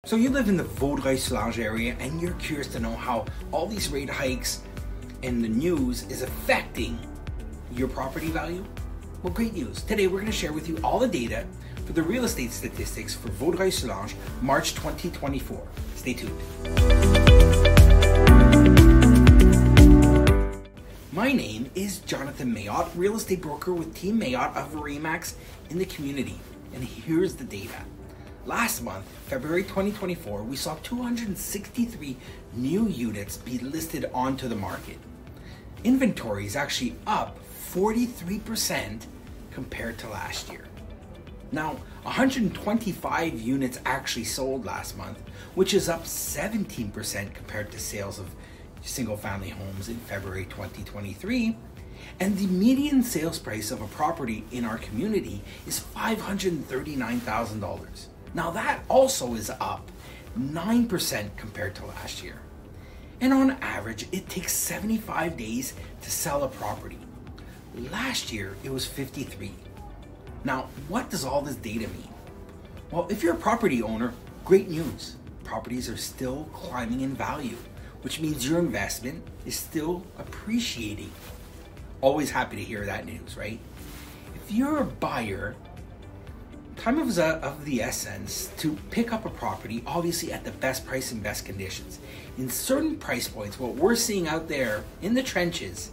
So you live in the Vaudreuil-Soulanges area and you're curious to know how all these rate hikes and the news is affecting your property value? Well, great news. Today we're going to share with you all the data for the real estate statistics for Vaudreuil-Soulanges, March 2024. Stay tuned. My name is Jonathan Mayotte, real estate broker with Team Mayotte of Remax in the community. And here's the data. Last month, February 2024, we saw 263 new units be listed onto the market. Inventory is actually up 43% compared to last year. Now, 125 units actually sold last month, which is up 17% compared to sales of single-family homes in February 2023. And the median sales price of a property in our community is $539,000. Now that also is up 9% compared to last year. And on average, it takes 75 days to sell a property. Last year, it was 53. Now, what does all this data mean? Well, if you're a property owner, great news. Properties are still climbing in value, which means your investment is still appreciating. Always happy to hear that news, right? If you're a buyer, time is of the essence to pick up a property, obviously at the best price and best conditions. In certain price points, what we're seeing out there in the trenches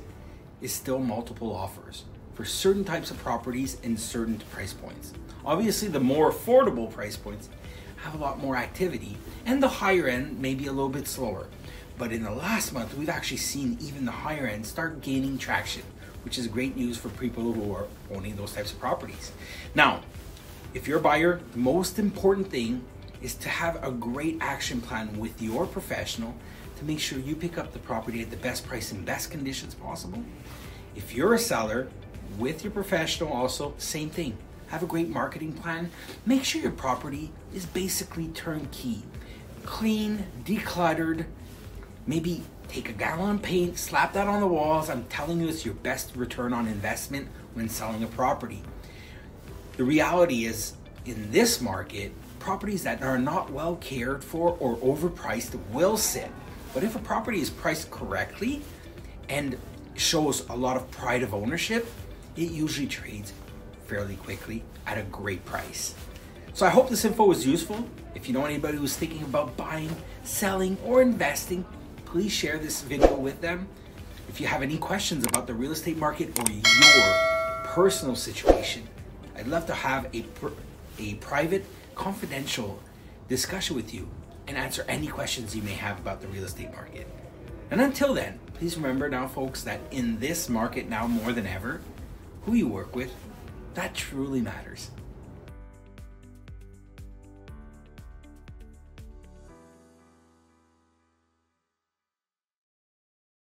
is still multiple offers for certain types of properties in certain price points. Obviously, the more affordable price points have a lot more activity, and the higher end may be a little bit slower. But in the last month, we've actually seen even the higher end start gaining traction, which is great news for people who are owning those types of properties. Now, if you're a buyer, the most important thing is to have a great action plan with your professional to make sure you pick up the property at the best price and best conditions possible. If you're a seller, with your professional also, same thing. Have a great marketing plan. Make sure your property is basically turnkey. Clean, decluttered, maybe take a gallon of paint, slap that on the walls. I'm telling you, it's your best return on investment when selling a property. The reality is, in this market, properties that are not well cared for or overpriced will sit. But if a property is priced correctly and shows a lot of pride of ownership, it usually trades fairly quickly at a great price. So I hope this info was useful. If you know anybody who's thinking about buying, selling, or investing, please share this video with them. If you have any questions about the real estate market or your personal situation, I'd love to have a private, confidential discussion with you and answer any questions you may have about the real estate market. And until then, please remember now, folks, that in this market now more than ever, who you work with, that truly matters.